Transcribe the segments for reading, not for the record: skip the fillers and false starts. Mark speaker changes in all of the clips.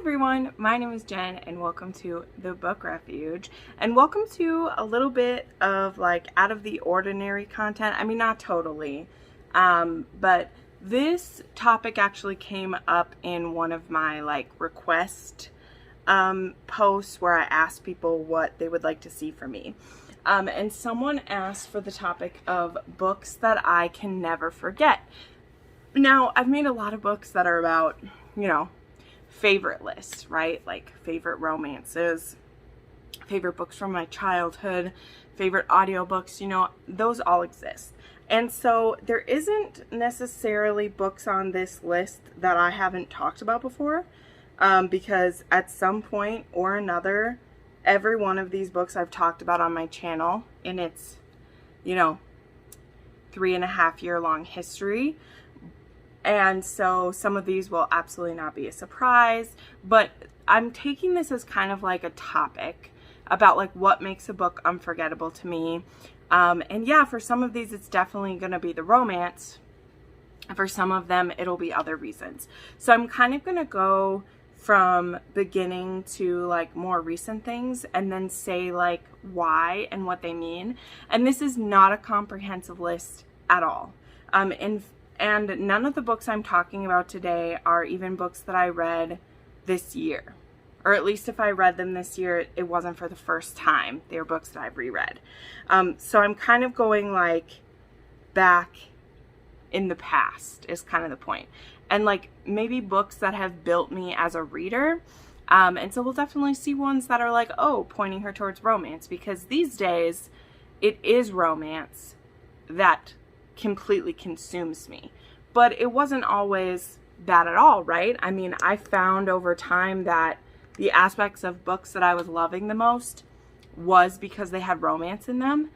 Speaker 1: everyone, my name is Jen and welcome to the Book Refuge, and welcome to a little bit of like out of the ordinary content. I mean, not totally, but this topic actually came up in one of my like request posts where I asked people what they would like to see from me. And someone asked for the topic of books that I can never forget. Now, I've made a lot of books that are about, you know, favorite lists, right? Like favorite romances, favorite books from my childhood, favorite audiobooks, you know, those all exist. And so there isn't necessarily books on this list that I haven't talked about before, because at some point or another, every one of these books I've talked about on my channel in its, you know, 3.5-year long history. And so some of these will absolutely not be a surprise, but I'm taking this as kind of like a topic about like what makes a book unforgettable to me. And yeah, for some of these, it's definitely going to be the romance. For some of them, it'll be other reasons. So I'm kind of going to go from beginning to like more recent things and then say like why and what they mean. And this is not a comprehensive list at all. And none of the books I'm talking about today are even books that I read this year. Or at least if I read them this year, it wasn't for the first time. They were books that I've reread. So I'm kind of going like back in the past is kind of the point. And like maybe books that have built me as a reader. And so we'll definitely see ones that are like, oh, pointing her towards romance. Because these days, it is romance that completely consumes me. But it wasn't always that at all, right? I mean, I found over time that the aspects of books that I was loving the most was because they had romance in them.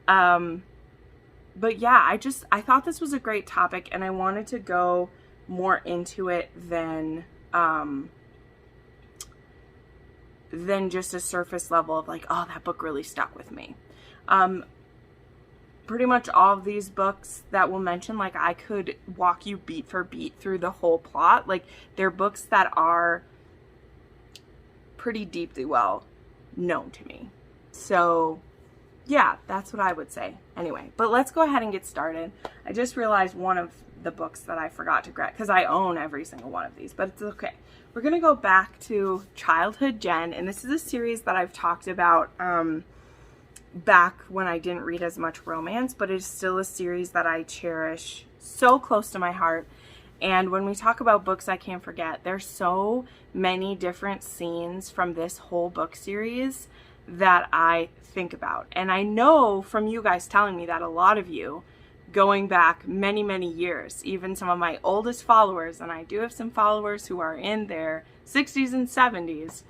Speaker 1: But yeah, I thought this was a great topic and I wanted to go more into it than just a surface level of like, oh, that book really stuck with me. Pretty much all of these books that we'll mention, like I could walk you beat for beat through the whole plot. Like they're books that are pretty deeply well known to me. So yeah, that's what I would say. Anyway, but let's go ahead and get started. I just realized one of the books that I forgot to grab, because I own every single one of these, but it's okay. We're going to go back to Childhood Jenn, and this is a series that I've talked about back when I didn't read as much romance, but it's still a series that I cherish so close to my heart. And when we talk about books I can't forget, there's so many different scenes from this whole book series that I think about. And I know from you guys telling me that a lot of you, going back many, many years, even some of my oldest followers, and I do have some followers who are in their 60s and 70s,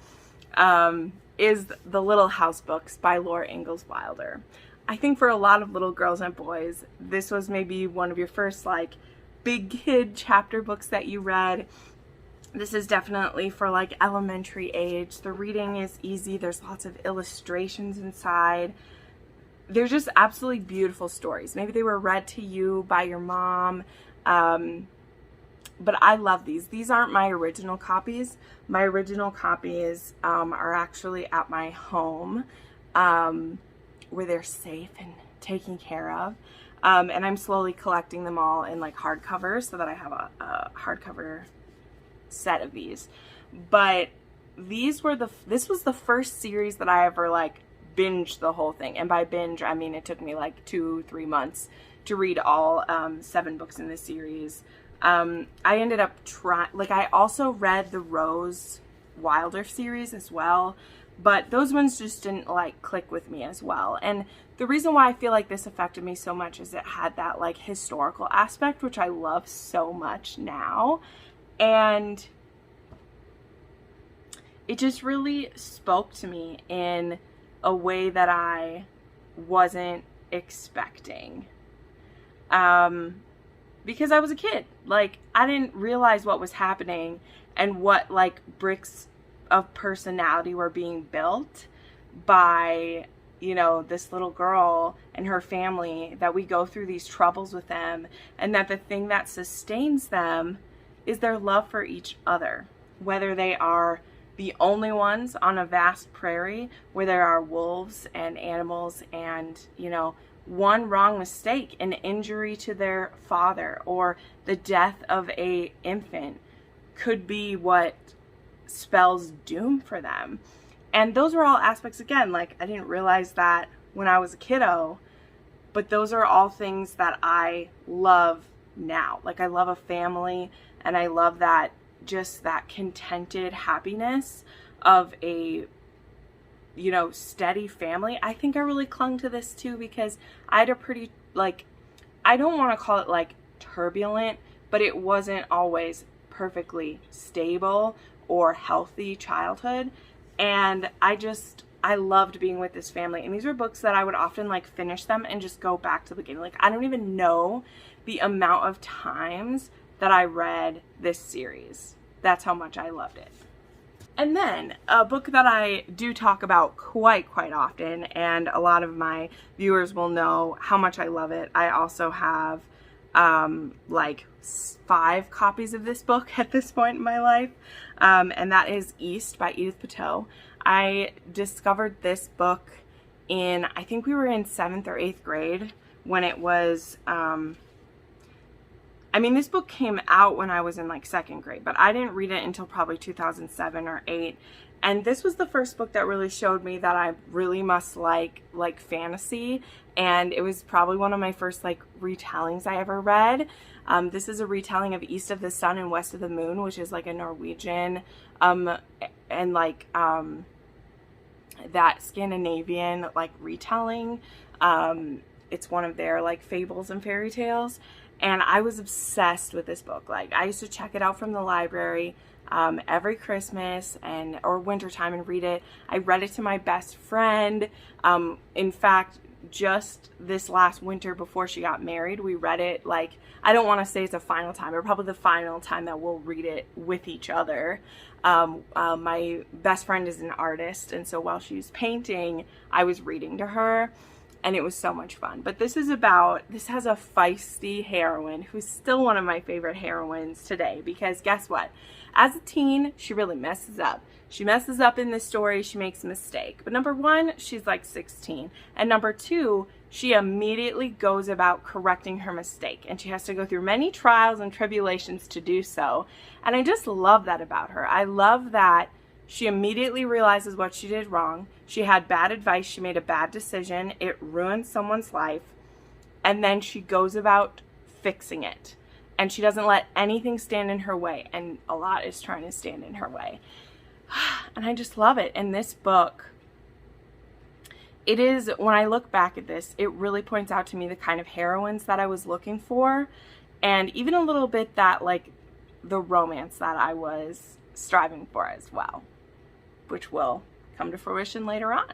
Speaker 1: is the Little House books by Laura Ingalls Wilder. I think for a lot of little girls and boys, this was maybe one of your first like big kid chapter books that you read. This is definitely for like elementary age. The reading is easy. There's lots of illustrations inside. They're just absolutely beautiful stories. Maybe they were read to you by your mom. But I love these. These aren't my original copies. My original copies are actually at my home where they're safe and taken care of. And I'm slowly collecting them all in like hardcover so that I have a hardcover set of these. But this was the first series that I ever like binged the whole thing. And by binge, I mean it took me like 2-3 months to read all 7 books in this series. I ended up I also read the Rose Wilder series as well, but those ones just didn't like click with me as well. And the reason why I feel like this affected me so much is it had that like historical aspect, which I love so much now. And it just really spoke to me in a way that I wasn't expecting. Because I was a kid. Like, I didn't realize what was happening and what, like, bricks of personality were being built by, you know, this little girl and her family, that we go through these troubles with them, and that the thing that sustains them is their love for each other. whether they are the only ones on a vast prairie where there are wolves and animals and, you know, one wrong mistake, an injury to their father, or the death of a infant could be what spells doom for them. And those are all aspects, again, like I didn't realize that when I was a kiddo, but those are all things that I love now. Like I love a family, and I love that, just that contented happiness of a, you know, steady family. I think I really clung to this too because I had a pretty, like, I don't want to call it like turbulent, but it wasn't always perfectly stable or healthy childhood. And I loved being with this family. And these were books that I would often like finish them and just go back to the beginning. Like I don't even know the amount of times that I read this series. That's how much I loved it. And then a book that I do talk about quite often, and a lot of my viewers will know how much I love it. I also have like 5 copies of this book at this point in my life, and that is East by Edith Pattou. I discovered this book in, I think we were in 7th or 8th grade when it was, I mean, this book came out when I was in like 2nd grade, but I didn't read it until probably 2007 or 8. And this was the first book that really showed me that I really must like fantasy. And it was probably one of my first like retellings I ever read. This is a retelling of East of the Sun and West of the Moon, which is like a Norwegian, and like, that Scandinavian like retelling. It's one of their like fables and fairy tales. And I was obsessed with this book. Like I used to check it out from the library every Christmas or wintertime and read it. I read it to my best friend. In fact, just this last winter before she got married, we read it. Like, I don't want to say it's a final time, but probably the final time that we'll read it with each other. My best friend is an artist, and so while she was painting, I was reading to her. And it was so much fun. But this has a feisty heroine who's still one of my favorite heroines today, because guess what? As a teen, she really messes up. She messes up in this story. She makes a mistake. But number one, she's like 16. And number two, she immediately goes about correcting her mistake. And she has to go through many trials and tribulations to do so. And I just love that about her. I love that she immediately realizes what she did wrong. She had bad advice. She made a bad decision. It ruined someone's life. And then she goes about fixing it. And she doesn't let anything stand in her way. And a lot is trying to stand in her way. And I just love it. And this book, it is, when I look back at this, it really points out to me the kind of heroines that I was looking for. And even a little bit that, like, the romance that I was striving for as well, which will come to fruition later on.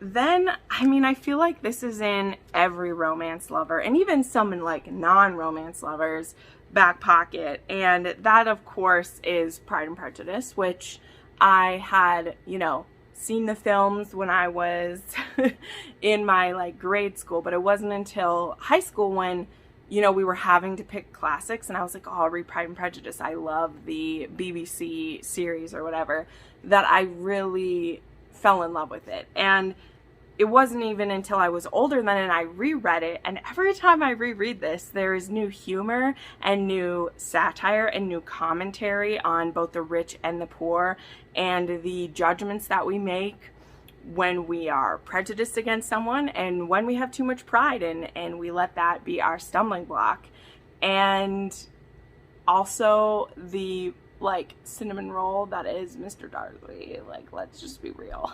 Speaker 1: Then, I mean, I feel like this is in every romance lover, and even some in like non-romance lovers' back pocket, and that of course is Pride and Prejudice, which I had, you know, seen the films when I was in my like grade school, but it wasn't until high school when, you know, we were having to pick classics, and I was like, oh, I'll read Pride and Prejudice. I love the BBC series or whatever, that I really fell in love with it. And it wasn't even until I was older then and I reread it, and every time I reread this, there is new humor and new satire and new commentary on both the rich and the poor and the judgments that we make when we are prejudiced against someone and when we have too much pride and we let that be our stumbling block. And also the like cinnamon roll that is Mr. Darcy. Like, let's just be real.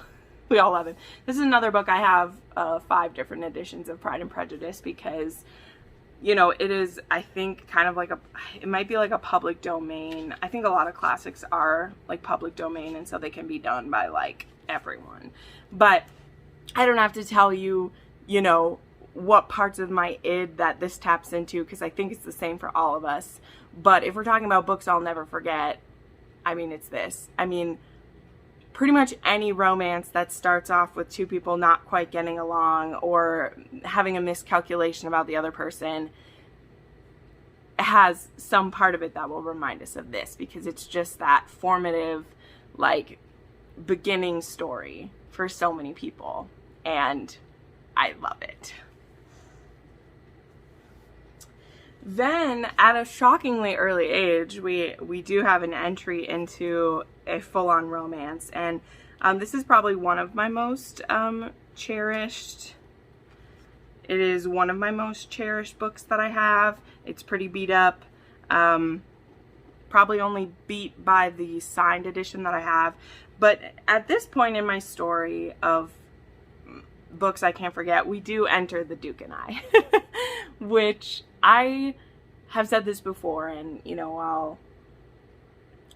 Speaker 1: We all love it. This is another book. I have 5 different editions of Pride and Prejudice because, you know, it is, I think, kind of like it might be like a public domain. I think a lot of classics are like public domain, and so they can be done by like everyone. But I don't have to tell you, you know, what parts of my id that this taps into, because I think it's the same for all of us. But if we're talking about books I'll never forget, I mean, it's this. I mean, pretty much any romance that starts off with 2 people not quite getting along or having a miscalculation about the other person, has some part of it that will remind us of this, because it's just that formative, like, beginning story for so many people, and I love it. Then, at a shockingly early age, we do have an entry into a full-on romance, and this is probably one of my most cherished. It is one of my most cherished books that I have. It's pretty beat up. Probably only beat by the signed edition that I have. But at this point in my story of books I can't forget, we do enter The Duke and I, which I have said this before, and, you know, I'll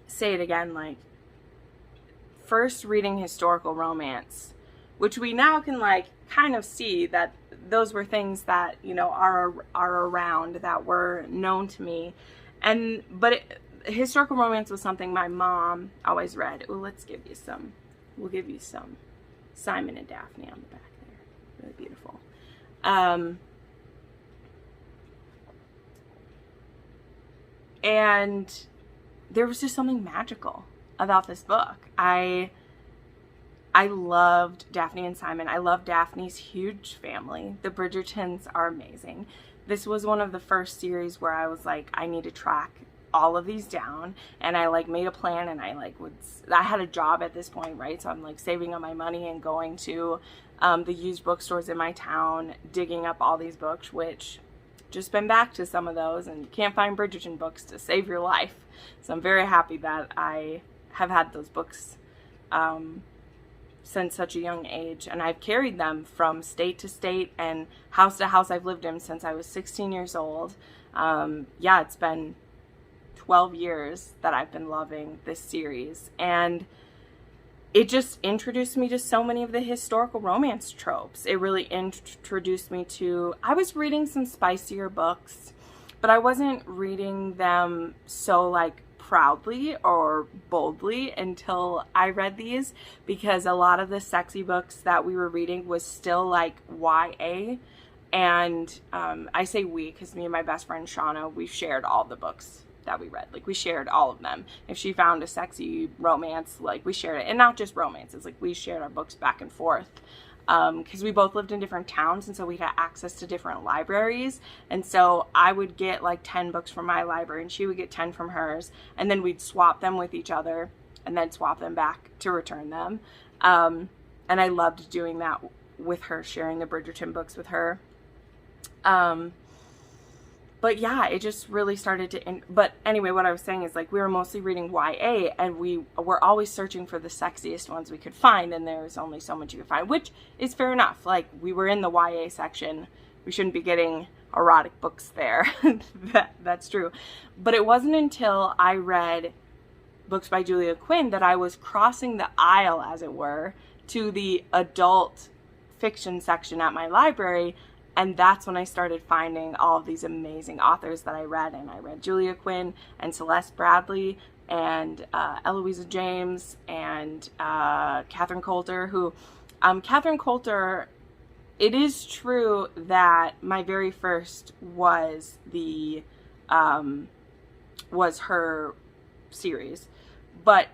Speaker 1: say it again, like, first reading historical romance, which we now can, like, kind of see that those were things that, you know, are around, that were known to me. But historical romance was something my mom always read. Ooh, we'll give you some Simon and Daphne on the back there. Really beautiful. And there was just something magical about this book. I loved Daphne and Simon. I love Daphne's huge family. The Bridgertons are amazing. This was one of the first series where I was like, I need to track all of these down, and I like made a plan, and I had a job at this point, right? So I'm like saving up my money and going to the used bookstores in my town, digging up all these books, which just been back to some of those, and you can't find Bridgerton books to save your life. So I'm very happy that I have had those books since such a young age, and I've carried them from state to state and house to house. I've lived in since I was 16 years old. Yeah, it's been 12 years that I've been loving this series, and it just introduced me to so many of the historical romance tropes. It really introduced me to, I was reading some spicier books, but I wasn't reading them so like proudly or boldly until I read these, because a lot of the sexy books that we were reading was still like YA. And I say we because me and my best friend Shauna, we shared all the books that we read. Like, we shared all of them. If she found a sexy romance, like, we shared it. And not just romances, like, we shared our books back and forth. Because we both lived in different towns, and so we had access to different libraries. And so I would get like 10 books from my library, and she would get 10 from hers, and then we'd swap them with each other, and then swap them back to return them. And I loved doing that with her, sharing the Bridgerton books with her. But yeah, it just really started to, but anyway, what I was saying is, like, we were mostly reading YA, and we were always searching for the sexiest ones we could find, and there was only so much you could find, which is fair enough. Like, we were in the YA section. We shouldn't be getting erotic books there. That's true. But it wasn't until I read books by Julia Quinn that I was crossing the aisle, as it were, to the adult fiction section at my library. And that's when I started finding all of these amazing authors that I read. And I read Julia Quinn and Celeste Bradley and Eloisa James and Catherine Coulter, who, Catherine Coulter, it is true that my very first was was her series. But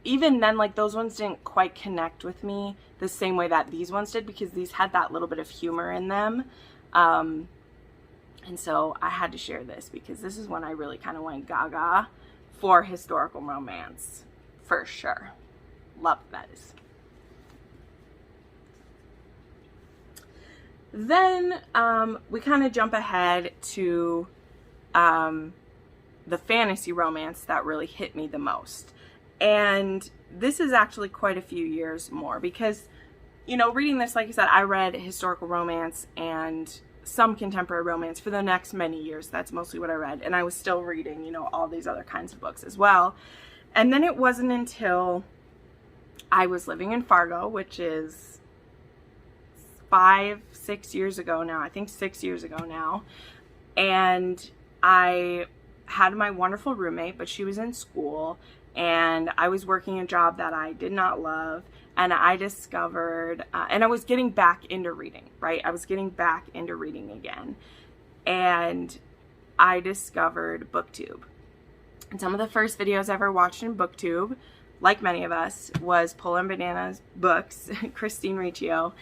Speaker 1: even then, like, those ones didn't quite connect with me the same way that these ones did, because these had that little bit of humor in them. And so I had to share this, because this is when I really kind of went gaga for historical romance, for sure. Love those. Then we kind of jump ahead to the fantasy romance that really hit me the most. And this is actually quite a few years more, because, you know, reading this, like I said, I read historical romance and some contemporary romance for the next many years. That's mostly what I read. And I was still reading, you know, all these other kinds of books as well. And then it wasn't until I was living in Fargo, which is 6 years ago now. I think 6 years ago now. And I had my wonderful roommate, but she was in school. And I was working a job that I did not love, and I discovered, and I was getting back into reading, right? I was getting back into reading again. And I discovered Booktube. And some of the first videos I ever watched in Booktube, like many of us, was Polar and Bananas Books, Christine Riccio,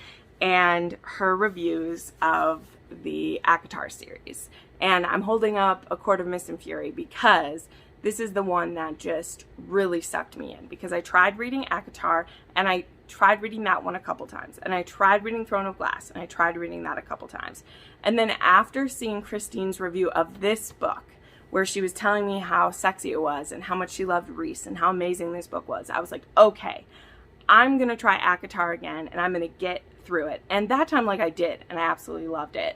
Speaker 1: and her reviews of the ACOTAR series. And I'm holding up A Court of Mist and Fury because this is the one that just really sucked me in, because I tried reading ACOTAR, and I tried reading that one a couple times, and I tried reading Throne of Glass, and I tried reading that a couple times. And then after seeing Christine's review of this book, where she was telling me how sexy it was and how much she loved Rhys and how amazing this book was, I was like, okay, I'm gonna try ACOTAR again, and I'm gonna get through it. And that time, like, I did, and I absolutely loved it.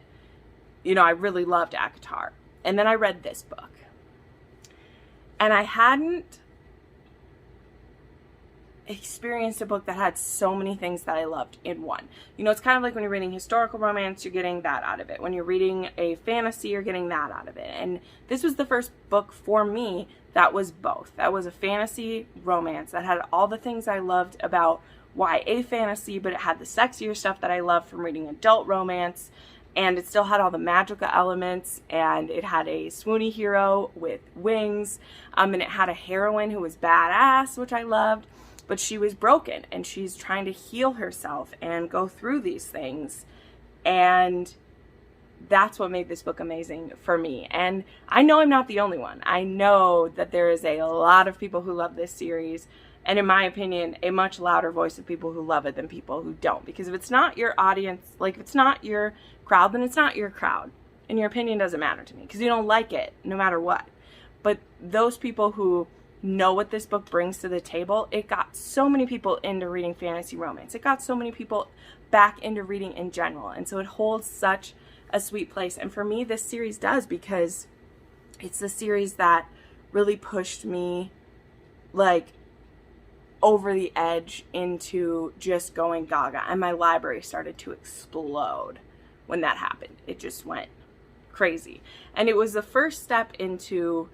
Speaker 1: You know, I really loved ACOTAR. And then I read this book, and I hadn't experienced a book that had so many things that I loved in one. You know, it's kind of like when you're reading historical romance, you're getting that out of it. When you're reading a fantasy, you're getting that out of it. And this was the first book for me that was both. That was a fantasy romance that had all the things I loved about YA fantasy, but it had the sexier stuff that I loved from reading adult romance. And it still had all the magical elements, and it had a swoony hero with wings, and it had a heroine who was badass, which I loved, but she was broken, and she's trying to heal herself and go through these things, and that's what made this book amazing for me. And I know I'm not the only one. I know that there is a lot of people who love this series, and in my opinion, a much louder voice of people who love it than people who don't. Because if it's not your audience, like if it's not your crowd, then it's not your crowd. And your opinion doesn't matter to me because you don't like it no matter what. But those people who know what this book brings to the table, it got so many people into reading fantasy romance. It got so many people back into reading in general. And so it holds such a sweet place. And for me, this series does, because it's the series that really pushed me, like, over the edge into just going gaga, and my library started to explode when that happened. It just went crazy, and it was the first step into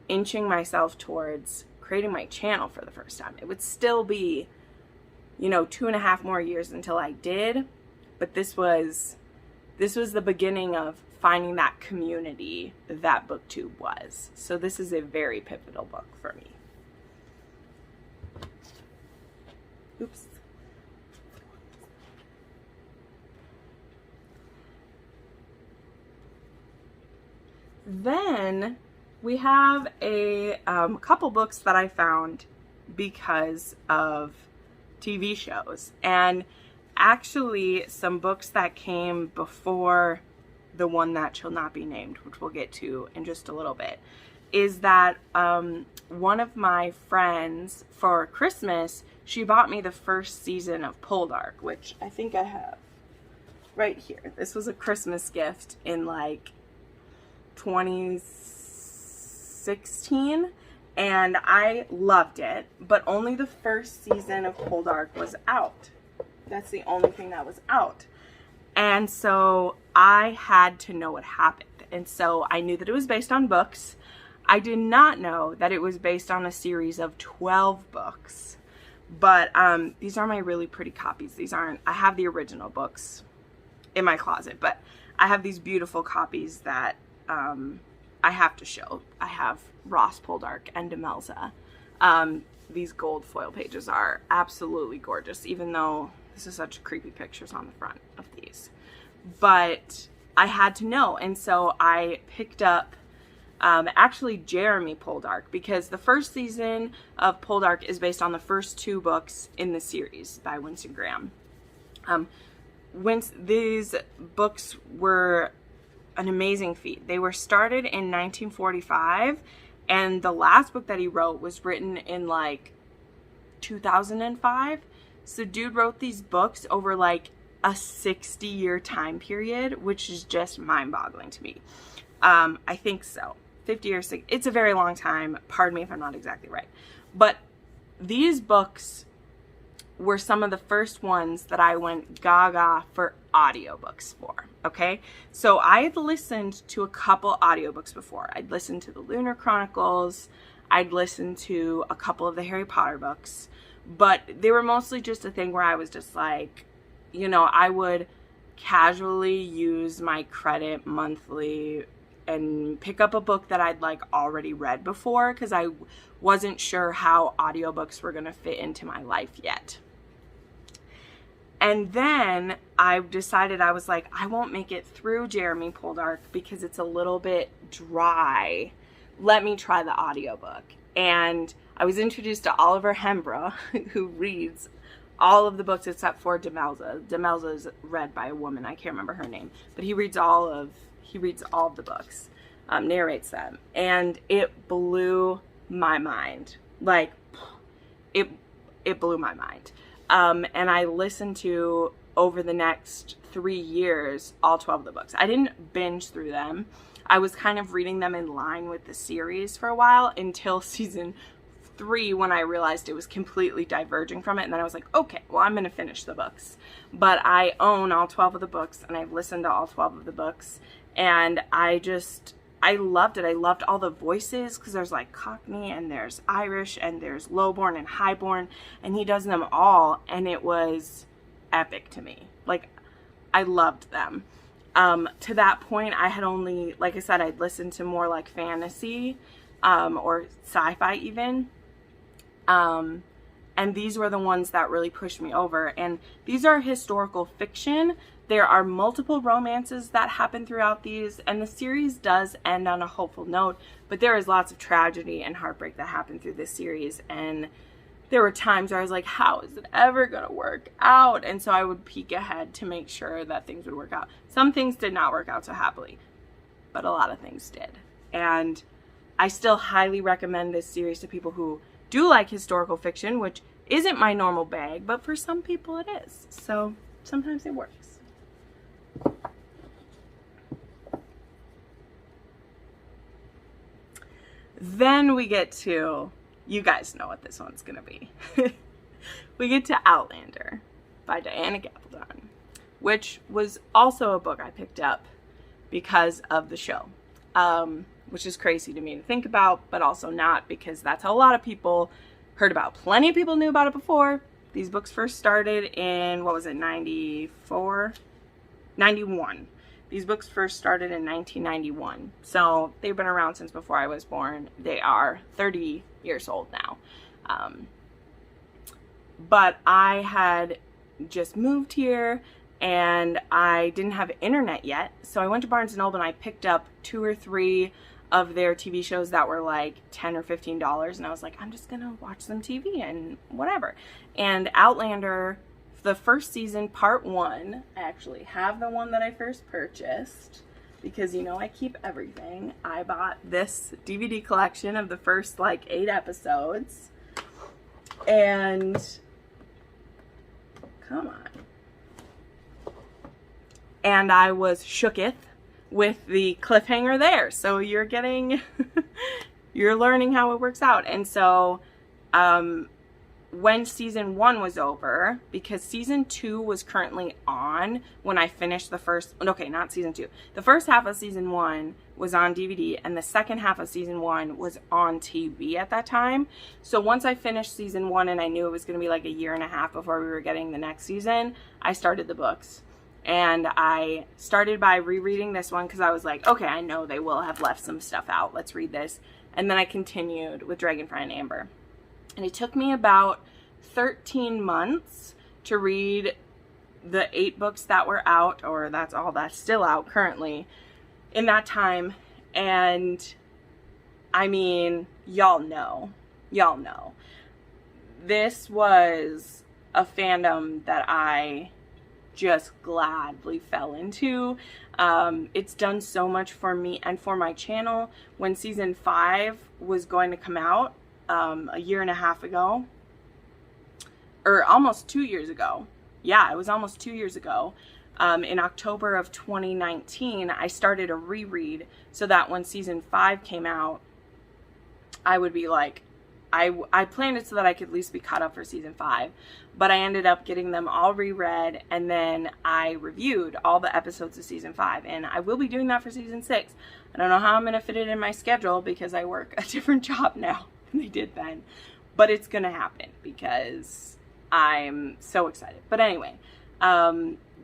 Speaker 1: inching myself towards creating my channel for the first time. It would still be, you know, 2.5 more years until I did, but this was the beginning of finding that community that Booktube was. So this is a very pivotal book for me. Oops. Then we have a couple books that I found because of TV shows, and actually some books that came before the one that shall not be named, which we'll get to in just a little bit, is that one of my friends, for Christmas, she bought me the first season of Poldark, which I think I have right here. This was a Christmas gift in like 2016, and I loved it, but only the first season of Poldark was out. That's the only thing that was out. And so I had to know what happened. And so I knew that it was based on books. I did not know that it was based on a series of 12 books. But these are my really pretty copies. These aren't, I have the original books in my closet, but I have these beautiful copies that I have to show. I have Ross Poldark and Demelza. These gold foil pages are absolutely gorgeous, even though this is such creepy pictures on the front of these. But I had to know, and so I picked up actually Jeremy Poldark, because the first season of Poldark is based on the first 2 books in the series by Winston Graham. These books were an amazing feat. They were started in 1945, and the last book that he wrote was written in like 2005. So dude wrote these books over like a 60-year time period, which is just mind-boggling to me. I think so. 50 or 60. It's a very long time. Pardon me if I'm not exactly right. But these books were some of the first ones that I went gaga for audiobooks for, okay? So I had listened to a couple audiobooks before. I'd listened to the Lunar Chronicles. I'd listened to a couple of the Harry Potter books. But they were mostly just a thing where I was just like, you know, I would casually use my credit monthly and pick up a book that I'd like already read before, because I wasn't sure how audiobooks were going to fit into my life yet. And then I decided, I was like, I won't make it through Jeremy Poldark because it's a little bit dry. Let me try the audiobook. And I was introduced to Oliver Hembra, who reads all of the books except for Demelza. Demelza is read by a woman. I can't remember her name, but he reads all of the books, narrates them. And it blew my mind. Like, it blew my mind. And I listened to, over the next 3 years, all 12 of the books. I didn't binge through them. I was kind of reading them in line with the series for a while until season 3, when I realized it was completely diverging from it. And then I was like, okay, well, I'm going to finish the books. But I own all 12 of the books, and I've listened to all 12 of the books. And I loved it. I loved all the voices, because there's like Cockney, and there's Irish, and there's lowborn and highborn, and he does them all, and it was epic to me. Like, I loved them. To that point, I had only, like I said, I'd listened to more like fantasy, or sci-fi even. And these were the ones that really pushed me over. And these are historical fiction. There are multiple romances that happen throughout these, and the series does end on a hopeful note, but there is lots of tragedy and heartbreak that happened through this series, and there were times where I was like, how is it ever going to work out? And so I would peek ahead to make sure that things would work out. Some things did not work out so happily, but a lot of things did. And I still highly recommend this series to people who do like historical fiction, which isn't my normal bag, but for some people it is. So sometimes it works. Then we get to, you guys know what this one's gonna be. We get to Outlander by Diana Gabaldon, which was also a book I picked up because of the show, which is crazy to me to think about, but also not, because that's how a lot of people heard about. Plenty of people knew about it before. These books first started in, what was it, 94? 91. These books first started in 1991. So they've been around since before I was born. They are 30 years old now. But I had just moved here and I didn't have internet yet. So I went to Barnes & Noble and I picked up 2 or 3 of their TV shows that were like $10 or $15. And I was like, I'm just going to watch some TV and whatever. And Outlander, the first season, part 1, I actually have the one that I first purchased because, you know, I keep everything. I bought this DVD collection of the first like 8 episodes, and come on. And I was shooketh with the cliffhanger there. So you're getting, you're learning how it works out. And so, when season 1 was over, because season 2 was currently on when I finished the first, okay, not season 2. The first half of season 1 was on DVD, and the second half of season 1 was on TV at that time. So once I finished season 1 and I knew it was going to be like a year and a half before we were getting the next season, I started the books. And I started by rereading this one because I was like, okay, I know they will have left some stuff out. Let's read this. And then I continued with Dragonfly and Amber. And it took me about 13 months to read the 8 books that were out, or that's all that's still out currently, in that time. And I mean, y'all know. This was a fandom that I just gladly fell into. It's done so much for me and for my channel. When season 5 was going to come out, a year and a half ago, or almost 2 years ago. Yeah, it was almost 2 years ago. In October of 2019, I started a reread so that when season 5 came out, I would be like, I planned it so that I could at least be caught up for season 5, but I ended up getting them all reread, and then I reviewed all the episodes of season 5, and I will be doing that for season 6. I don't know how I'm going to fit it in my schedule because I work a different job now than I did then, but it's going to happen because I'm so excited. But anyway,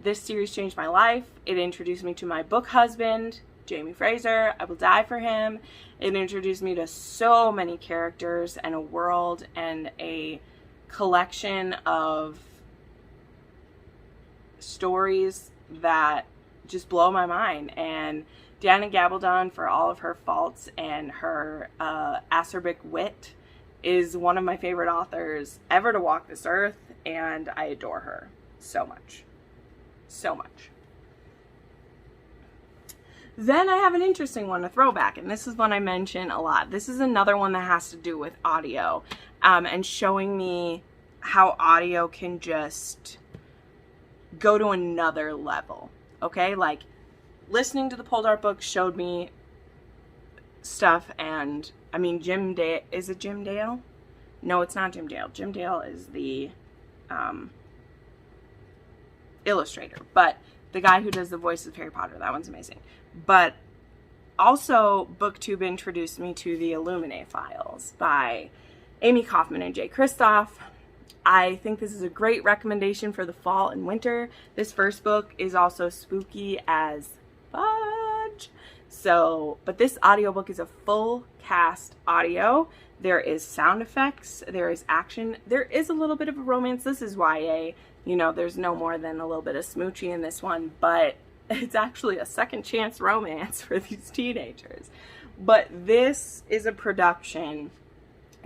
Speaker 1: this series changed my life. It introduced me to my book husband, Jamie Fraser. I will die for him. It introduced me to so many characters and a world and a collection of stories that just blow my mind. And Diana Gabaldon, for all of her faults and her acerbic wit, is one of my favorite authors ever to walk this earth, and I adore her so much. So much. Then I have an interesting one, a throwback, and this is one I mention a lot. This is another one that has to do with audio, and showing me how audio can just go to another level, okay? Like, listening to the Poldark book showed me stuff, and, I mean, Jim Dale, is it Jim Dale? No, it's not Jim Dale. Jim Dale is the illustrator, but the guy who does the voice of Harry Potter, that one's amazing. But also, Booktube introduced me to the Illuminae files by Amie, Kauffman, and Kristoff. I think this is a great recommendation for the fall and winter. This first book is also spooky as fudge. So, but this audiobook is a full cast audio. There is sound effects, there is action, there is a little bit of a romance. This is YA, you know, there's no more than a little bit of smoochie in this one, but it's actually a second chance romance for these teenagers. But this is a production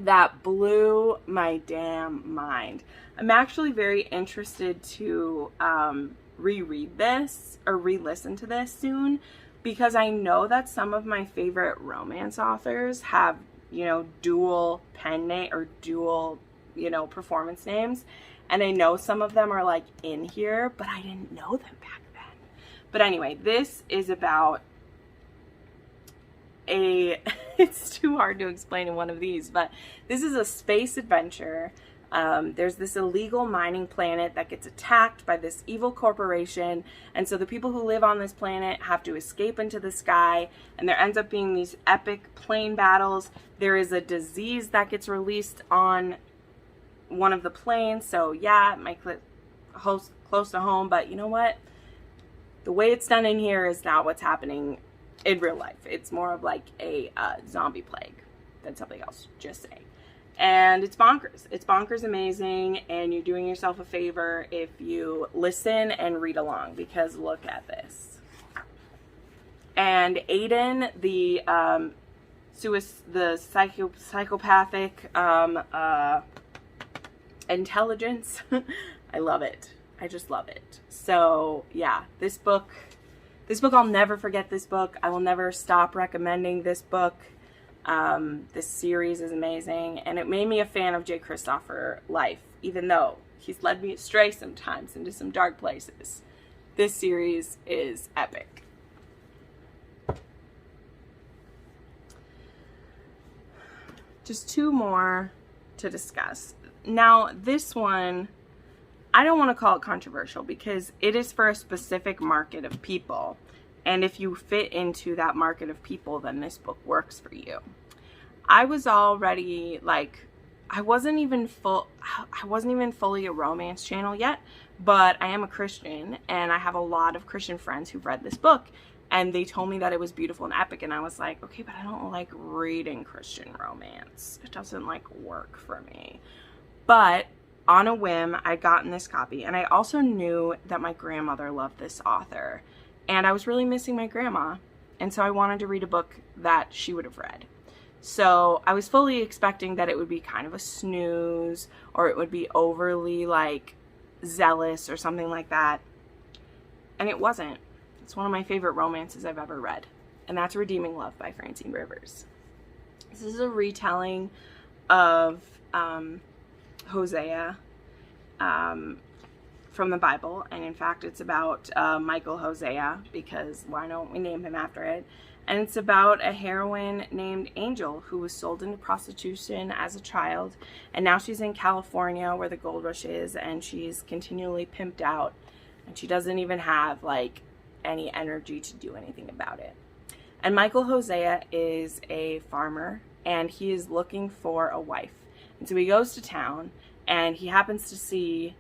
Speaker 1: that blew my damn mind. I'm actually very interested to reread this or re-listen to this soon, because I know that some of my favorite romance authors have, you know, dual pen name or dual, you know, performance names. And I know some of them are like in here, but I didn't know them back then. But anyway, this is about it's too hard to explain in one of these, but this is a space adventure. There's this illegal mining planet that gets attacked by this evil corporation, and so the people who live on this planet have to escape into the sky, and there ends up being these epic plane battles. There is a disease that gets released on one of the planes, so yeah, it might close to home, but you know what? The way it's done in here is not what's happening in real life. It's more of like a zombie plague than something else, just saying. And it's bonkers. It's bonkers amazing, and you're doing yourself a favor if you listen and read along, because look at this. And Aiden, the psychopathic intelligence, I love it. I just love it. So yeah, this book, I'll never forget this book. I will never stop recommending this book. This series is amazing, and it made me a fan of Kristoff for life, even though he's led me astray sometimes into some dark places. This series is epic. Just two more to discuss. Now, this one, I don't want to call it controversial because it is for a specific market of people. And if you fit into that market of people, then this book works for you. I was already like, I wasn't even fully a romance channel yet, but I am a Christian, and I have a lot of Christian friends who've read this book, and they told me that it was beautiful and epic, and I was like, okay, but I don't like reading Christian romance. It doesn't like work for me. But on a whim, I'd gotten this copy, and I also knew that my grandmother loved this author, and I was really missing my grandma, and so I wanted to read a book that she would have read. So I was fully expecting that it would be kind of a snooze, or it would be overly like zealous or something like that, and it wasn't. It's one of my favorite romances I've ever read, and that's Redeeming Love by Francine Rivers. This is a retelling of Hosea from the Bible, and in fact it's about Michael Hosea, because why don't we name him after it? And it's about a heroine named Angel who was sold into prostitution as a child, and now she's in California where the gold rush is, and she's continually pimped out, and she doesn't even have like any energy to do anything about it. And Michael Hosea is a farmer, and he is looking for a wife. And so he goes to town, and he happens to see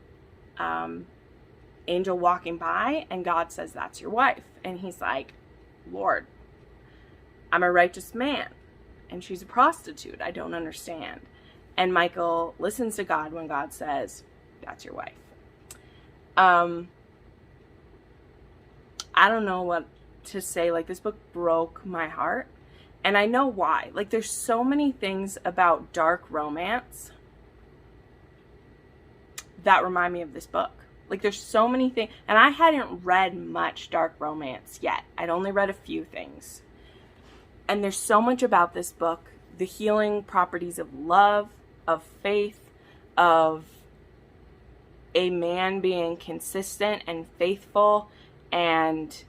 Speaker 1: Angel walking by, and God says, "That's your wife." And he's like, "Lord, I'm a righteous man, and she's a prostitute. I don't understand. And Michael listens to God when God says, that's your wife. I don't know what to say. Like, this book broke my heart. And I know why. Like, there's so many things about dark romance that remind me of this book. Like, there's so many things. And I hadn't read much dark romance yet. I'd only read a few things. And there's so much about this book. The healing properties of love, of faith, of a man being consistent and faithful and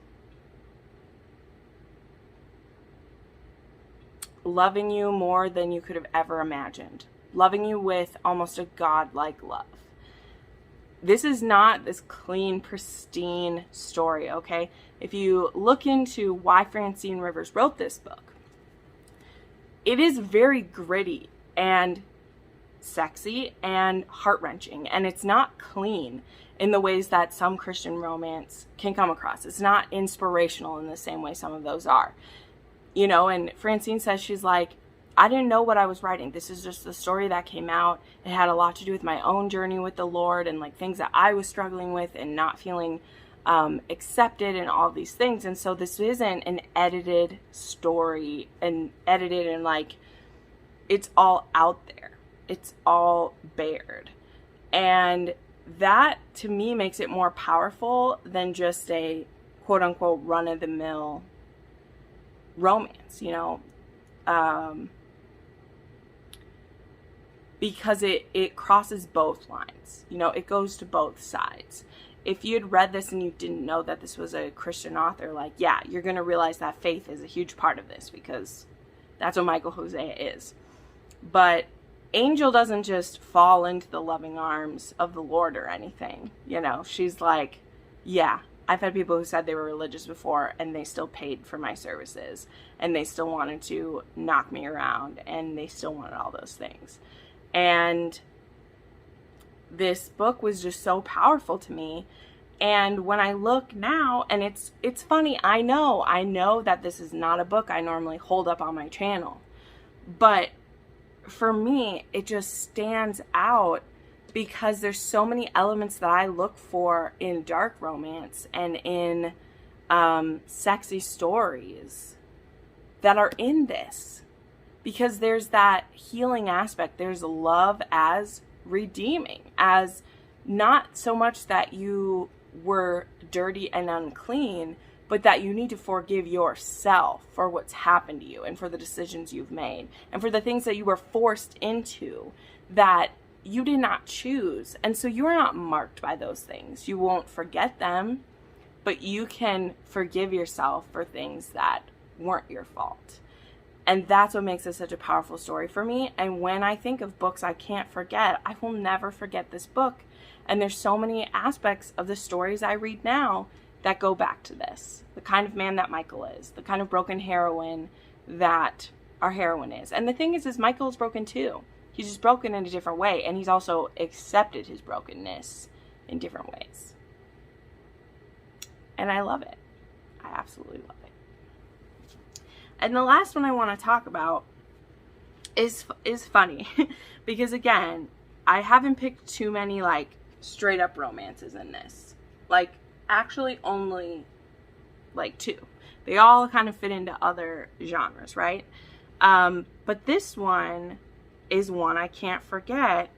Speaker 1: loving you more than you could have ever imagined. Loving you with almost a godlike love. This is not this clean, pristine story, okay? If you look into why Francine Rivers wrote this book, it is very gritty and sexy and heart-wrenching, and it's not clean in the ways that some Christian romance can come across. It's not inspirational in the same way some of those are. You know, and Francine says, she's like, I didn't know what I was writing. This is just the story that came out. It had a lot to do with my own journey with the Lord and like things that I was struggling with and not feeling accepted and all these things. And so this isn't an edited story and edited and like, it's all out there. It's all bared. And that to me makes it more powerful than just a quote unquote run-of-the-mill romance, you know, because it crosses both lines, you know, it goes to both sides. If you had read this and you didn't know that this was a Christian author, like, yeah, you're going to realize that faith is a huge part of this because that's what Michael Hosea is. But Angel doesn't just fall into the loving arms of the Lord or anything, you know, she's like, yeah, I've had people who said they were religious before and they still paid for my services and they still wanted to knock me around and they still wanted all those things. And this book was just so powerful to me. And when I look now, and it's funny, I know that this is not a book I normally hold up on my channel, but for me, it just stands out because there's so many elements that I look for in dark romance and in sexy stories that are in this. Because there's that healing aspect. There's love as redeeming, as not so much that you were dirty and unclean, but that you need to forgive yourself for what's happened to you and for the decisions you've made and for the things that you were forced into that you did not choose. And so you are not marked by those things. You won't forget them, but you can forgive yourself for things that weren't your fault. And that's what makes it such a powerful story for me. And when I think of books I can't forget, I will never forget this book. And there's so many aspects of the stories I read now that go back to this. The kind of man that Michael is. The kind of broken heroine that our heroine is. And the thing is Michael is broken too. He's just broken in a different way. And he's also accepted his brokenness in different ways. And I love it. I absolutely love it. And the last one I want to talk about is funny because again, I haven't picked too many like straight up romances in this. Like actually only like two. They all kind of fit into other genres, right? But this one is one I can't forget,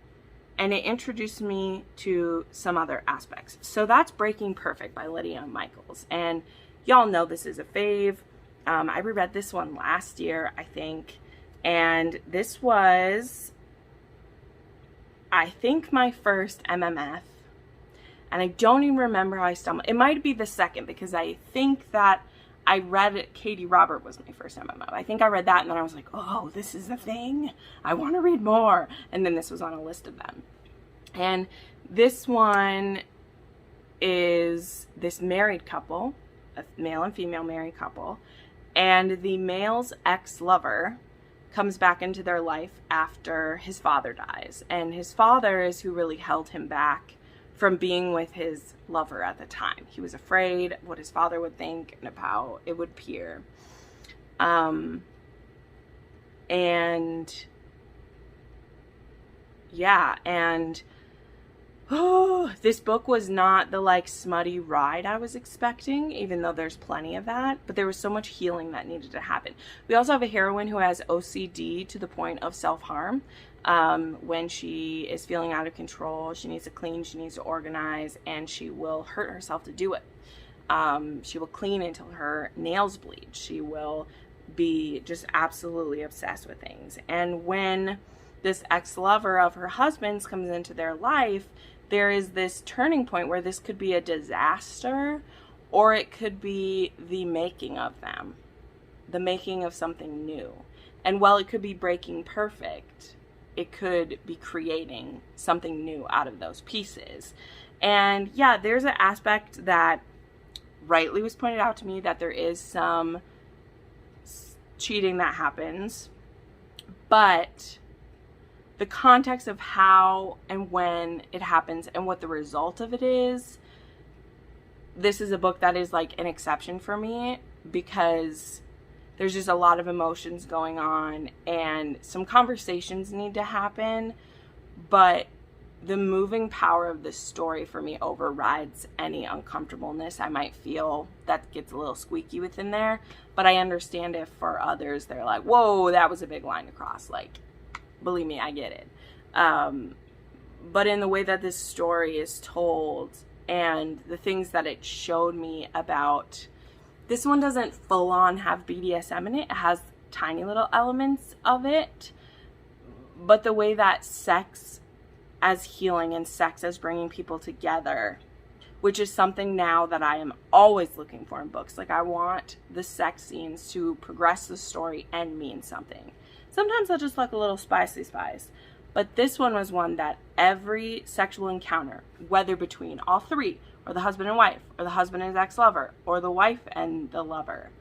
Speaker 1: and it introduced me to some other aspects. So that's Breaking Perfect by Lydia Michaels, and y'all know this is a fave. I reread this one last year, I think, and this was, I think, my first MMF, and I don't even remember how I stumbled. It might be the second, because I think that I read it, Katie Robert was my first MMF. I think I read that, and then I was like, oh, this is the thing. I want to read more, and then this was on a list of them. And this one is this married couple, a male and female married couple, and the male's ex-lover comes back into their life after his father dies. And his father is who really held him back from being with his lover at the time. He was afraid of what his father would think and of how it would appear. And yeah, and oh, this book was not the like smutty ride I was expecting, even though there's plenty of that, but there was so much healing that needed to happen. We also have a heroine who has OCD to the point of self-harm. When she is feeling out of control, she needs to clean, she needs to organize, and she will hurt herself to do it. She will clean until her nails bleed. She will be just absolutely obsessed with things. And when this ex-lover of her husband's comes into their life, there is this turning point where this could be a disaster, or it could be the making of them, the making of something new. And while it could be breaking perfect, it could be creating something new out of those pieces. And yeah, there's an aspect that rightly was pointed out to me, that there is some cheating that happens, but the context of how and when it happens and what the result of it is, this is a book that is like an exception for me, because there's just a lot of emotions going on and some conversations need to happen, but the moving power of this story for me overrides any uncomfortableness I might feel that gets a little squeaky within there. But I understand if for others they're like, whoa, that was a big line to cross. Like, believe me, I get it. But in the way that this story is told and the things that it showed me about, this one doesn't full on have BDSM in it. It has tiny little elements of it. But the way that sex as healing and sex as bringing people together, which is something now that I am always looking for in books. Like, I want the sex scenes to progress the story and mean something. Sometimes I'll just like a little spicy spice. But this one was one that every sexual encounter, whether between all three, or the husband and wife, or the husband and his ex-lover, or the wife and the lover,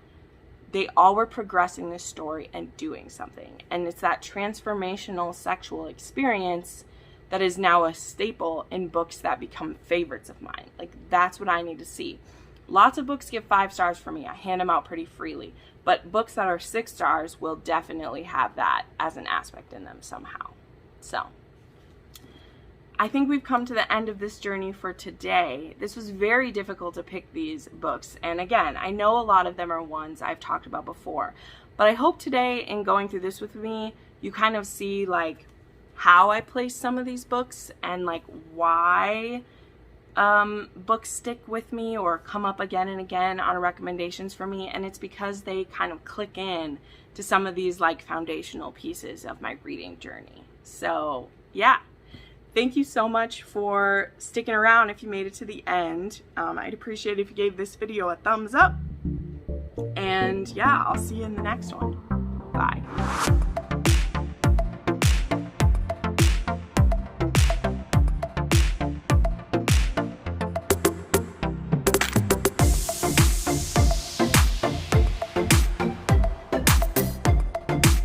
Speaker 1: they all were progressing this story and doing something. And it's that transformational sexual experience that is now a staple in books that become favorites of mine. Like, that's what I need to see. Lots of books give 5 stars for me. I hand them out pretty freely. But books that are 6 stars will definitely have that as an aspect in them somehow. So, I think we've come to the end of this journey for today. This was very difficult to pick these books. And again, I know a lot of them are ones I've talked about before. But I hope today, in going through this with me, you kind of see, like, how I place some of these books and like why books stick with me or come up again and again on recommendations for me. And it's because they kind of click in to some of these like foundational pieces of my reading journey. So yeah, thank you so much for sticking around if you made it to the end. I'd appreciate it if you gave this video a thumbs up. And yeah, I'll see you in the next one. Bye.